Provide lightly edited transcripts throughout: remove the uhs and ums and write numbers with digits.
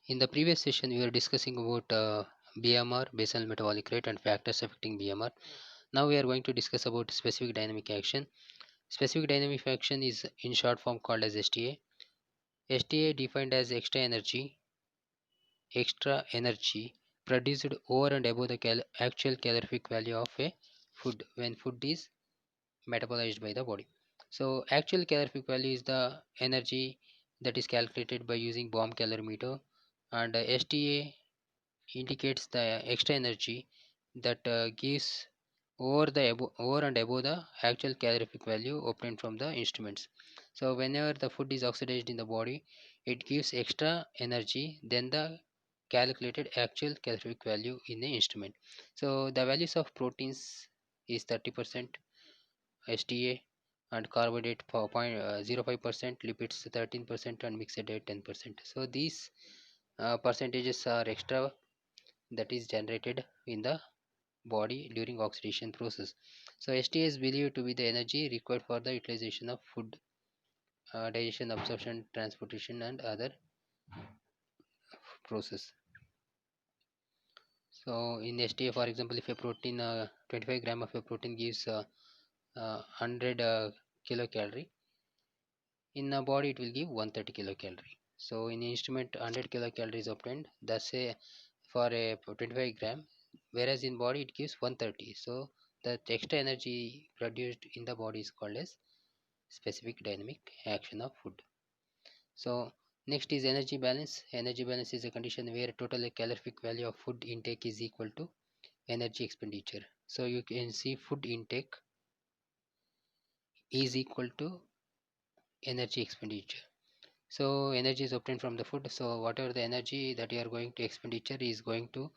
In the previous session, we were discussing about BMR, basal metabolic rate, and factors affecting BMR. Now we are going to discuss about specific dynamic action. Specific dynamic action is in short form called as STA. STA defined as extra energy produced over and above the actual calorific value of a food when food is metabolized by the body. So actual calorific value is the energy that is calculated by using bomb calorimeter, and STA indicates the extra energy that gives over and above the actual calorific value obtained from the instruments. So whenever the food is oxidized in the body, it gives extra energy than the calculated actual calorific value in the instrument. So the values of proteins is 30% STA, and carbohydrate for 0.05%, lipids 13%, and mixed diet 10%. So these percentages are extra that is generated in the body during oxidation process. So STA is believed to be the energy required for the utilization of food, digestion, absorption, transportation, and other process. So in STA, for example, if a protein 25 gram of a protein gives 100 kilocalorie, in a body it will give 130 kilocalorie. So in the instrument 100 kilocalorie is obtained, thus a for a 25 gram, whereas in body it gives 130. So the extra energy produced in the body is called as specific dynamic action of food. So next is energy balance. Energy balance is a condition where total calorific value of food intake is equal to energy expenditure. So you can see food intake is equal to energy expenditure. So energy is obtained from the food, so whatever the energy that you are going to expenditure is going to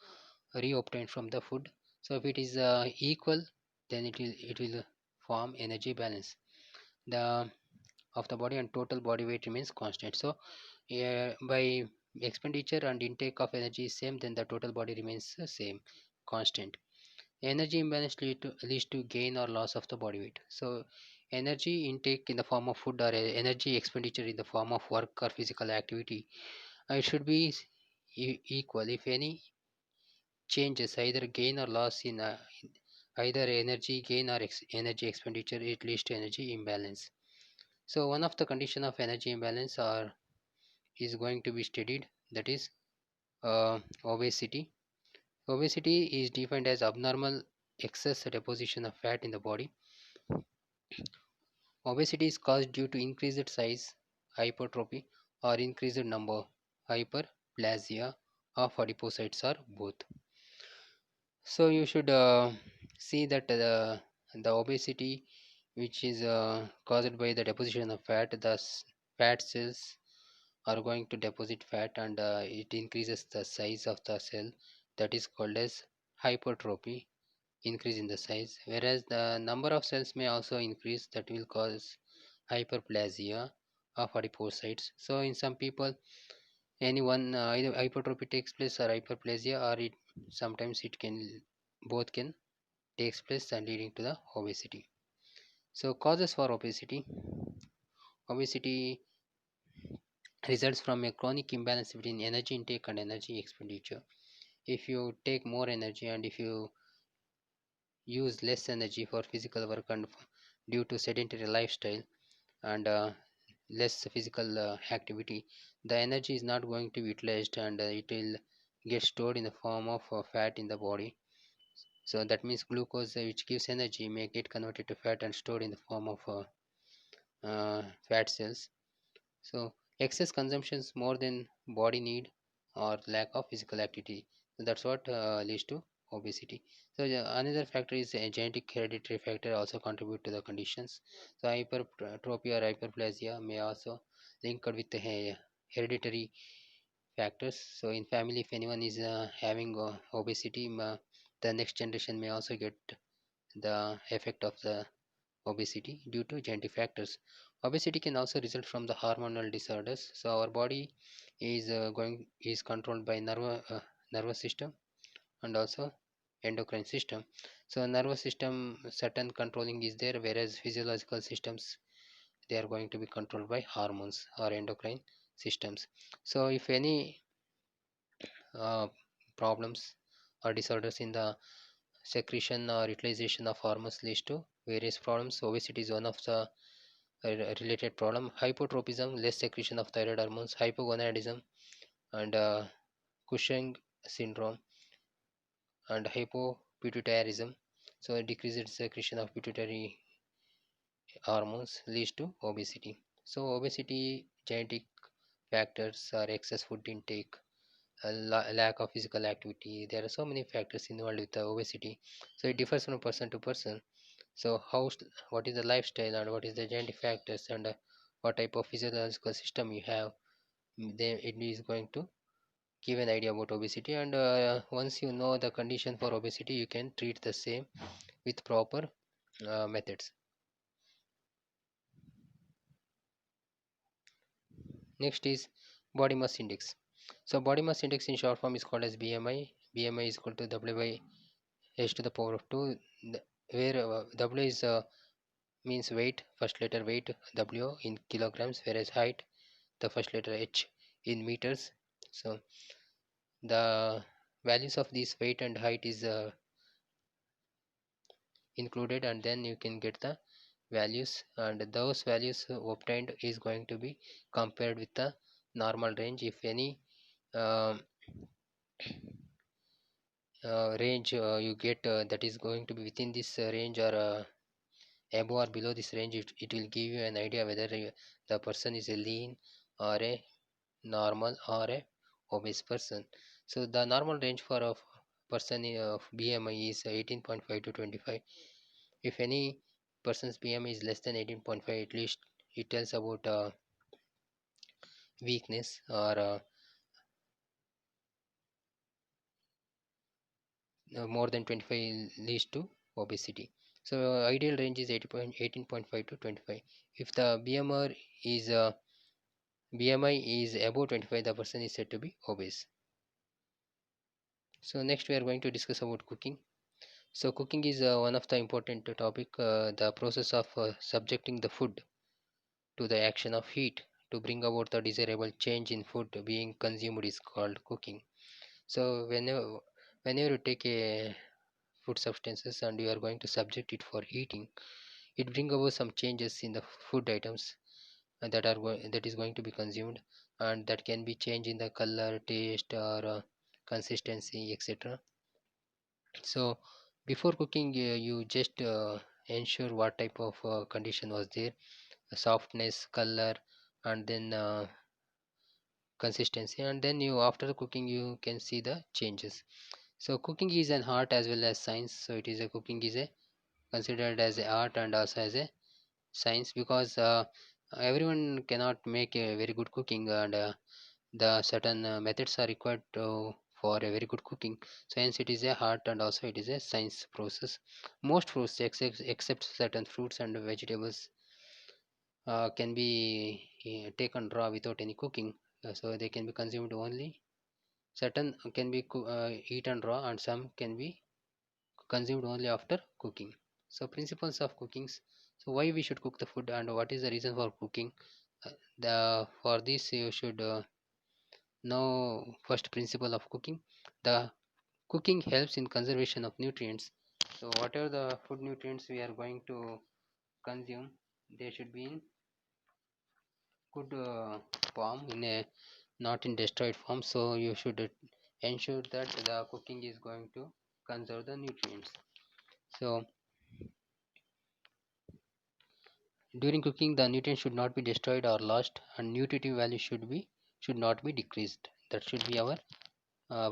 re-obtained from the food. So if it is equal, then it will form energy balance the of the body, and total body weight remains constant. So by expenditure and intake of energy is same, then the total body remains the same, constant. Energy imbalance leads to gain or loss of the body weight. So energy intake in the form of food or energy expenditure in the form of work or physical activity, it should be equal. If any changes, either gain or loss in either energy gain or energy expenditure, it leads to energy imbalance. So one of the condition of energy imbalance are is going to be studied, that is obesity. Obesity is defined as abnormal excess deposition of fat in the body. Obesity is caused due to increased size, hypertrophy, or increased number, hyperplasia, of adipocytes, or both. So you should see that the obesity which is caused by the deposition of fat, thus fat cells are going to deposit fat, and it increases the size of the cell, that is called as hypertrophy, increase in the size, whereas the number of cells may also increase, that will cause hyperplasia of adipocytes. So in some people, anyone either hypertrophy takes place or hyperplasia, or it sometimes it can both can takes place and leading to the obesity. So causes for obesity. Obesity results from a chronic imbalance between energy intake and energy expenditure. If you take more energy and if you use less energy for physical work and due to sedentary lifestyle and less physical activity, the energy is not going to be utilized, and it will get stored in the form of fat in the body. So that means glucose, which gives energy, may get converted to fat and stored in the form of fat cells. So excess consumptions more than body need, or lack of physical activity. So that's what leads to obesity. So another factor is a genetic hereditary factor also contribute to the conditions. So hypertrophy or hyperplasia may also linked with the hereditary factors. So in family, if anyone is having obesity, the next generation may also get the effect of the obesity due to genetic factors. Obesity can also result from the hormonal disorders. So our body is controlled by nervous system and also endocrine system. So nervous system certain controlling is there, whereas physiological systems, they are going to be controlled by hormones or endocrine systems. So if any uh, problems or disorders in the secretion or utilization of hormones leads to various problems. Obesity is one of the related problem. Hypotropism, less secretion of thyroid hormones. Hypogonadism and Cushing syndrome and hypopituitarism. So decreased secretion of pituitary hormones leads to obesity. So obesity genetic factors are excess food intake, lack of physical activity. There are so many factors involved with the obesity. So it differs from person to person. So what is the lifestyle and what is the genetic factors and what type of physiological system you have, then it is going to give an idea about obesity. And once you know the condition for obesity, you can treat the same with proper methods. Next is body mass index. So body mass index in short form is called as BMI. BMI is equal to W by h to the power of 2, where W is means weight, first letter weight W in kilograms, whereas height, the first letter H in meters. So the values of this weight and height is included, and then you can get the values, and those values obtained is going to be compared with the normal range. If any um, range you get that is going to be within this range or above or below this range, it will give you an idea whether the person is a lean or a normal or a obese person. So the normal range for a person of BMI is 18.5 to 25. If any person's BMI is less than 18.5, at least it tells about weakness or more than 25 leads to obesity. So ideal range is 18.5 to 25. If the BMI is above 25, the person is said to be obese. So next we are going to discuss about cooking. So cooking is one of the important topic. The process of subjecting the food to the action of heat to bring about the desirable change in food being consumed is called cooking. So whenever you take a food substances and you are going to subject it for heating, it bring about some changes in the food items that is going to be consumed, and that can be change in the color, taste, or consistency, etc. So before cooking, you just ensure what type of condition was there, softness, color, and then consistency, and then you after cooking you can see the changes. So cooking is an art as well as science. So it is a cooking is a considered as a art and also as a science, because everyone cannot make a very good cooking, and the certain methods are required for a very good cooking. So hence it is a art and also it is a science process. Most fruits except certain fruits and vegetables can be taken raw without any cooking. So they can be consumed only. Certain can be eaten raw and some can be consumed only after cooking. So principles of cookings. So why we should cook the food and what is the reason for cooking? The For this you should know first principle of cooking. The cooking helps in conservation of nutrients. So whatever the food nutrients we are going to consume, they should be in good form, in a not in destroyed form. So you should ensure that the cooking is going to conserve the nutrients. So during cooking, the nutrients should not be destroyed or lost, and nutritive value should not be decreased. That should be our uh,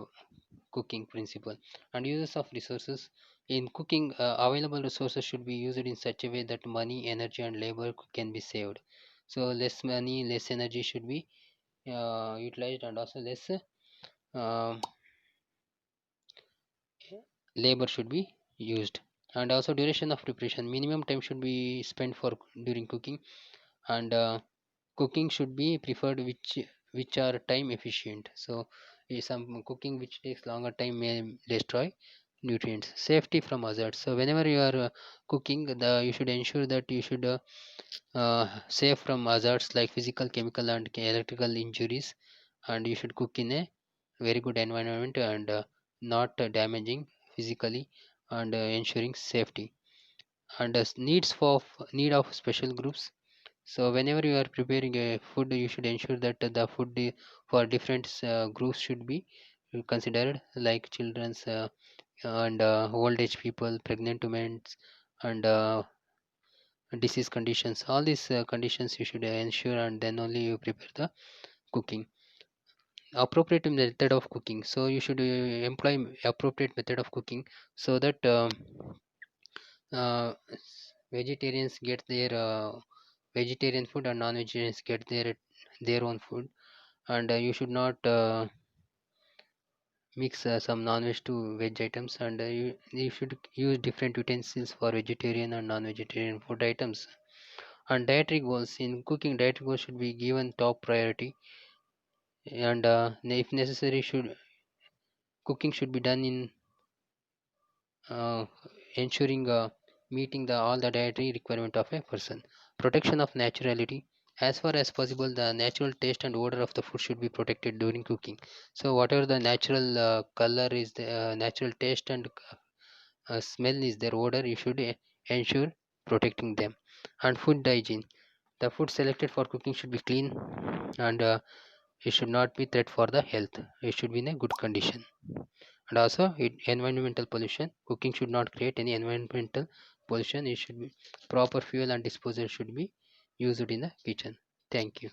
cooking principle. And uses of resources in cooking, available resources should be used in such a way that money, energy, and labor can be saved. So less money, less energy should be utilized, and also less um labor should be used. And also duration of preparation, minimum time should be spent for during cooking, and cooking should be preferred which are time efficient. So some cooking which takes longer time may destroy nutrients. Safety from hazards. So whenever you are cooking, you should ensure that you should safe from hazards like physical, chemical, and electrical injuries, and you should cook in a very good environment and not damaging physically and ensuring safety. And need of special groups. So whenever you are preparing a food, you should ensure that the food for different groups should be considered, like children's and old age people, pregnant women, and disease conditions. All these conditions you should ensure, and then only you prepare the cooking. Appropriate method of cooking. So you should employ appropriate method of cooking, so that vegetarians get their vegetarian food and non-vegetarians get their own food. And you should not mix some non-veg to veg items, and you should use different utensils for vegetarian and non-vegetarian food items. And dietary goals. In cooking, dietary goals should be given top priority, and if necessary, should cooking should be done in uh, ensuring meeting all the dietary requirement of a person. Protection of naturality. As far as possible, the natural taste and odor of the food should be protected during cooking. So whatever the natural color is, the natural taste and smell is their odor, you should ensure protecting them. And food hygiene. The food selected for cooking should be clean, and it should not be threat for the health. It should be in a good condition. And also environmental pollution. Cooking should not create any environmental pollution. It should be proper fuel and disposal should be used in the kitchen. Thank you.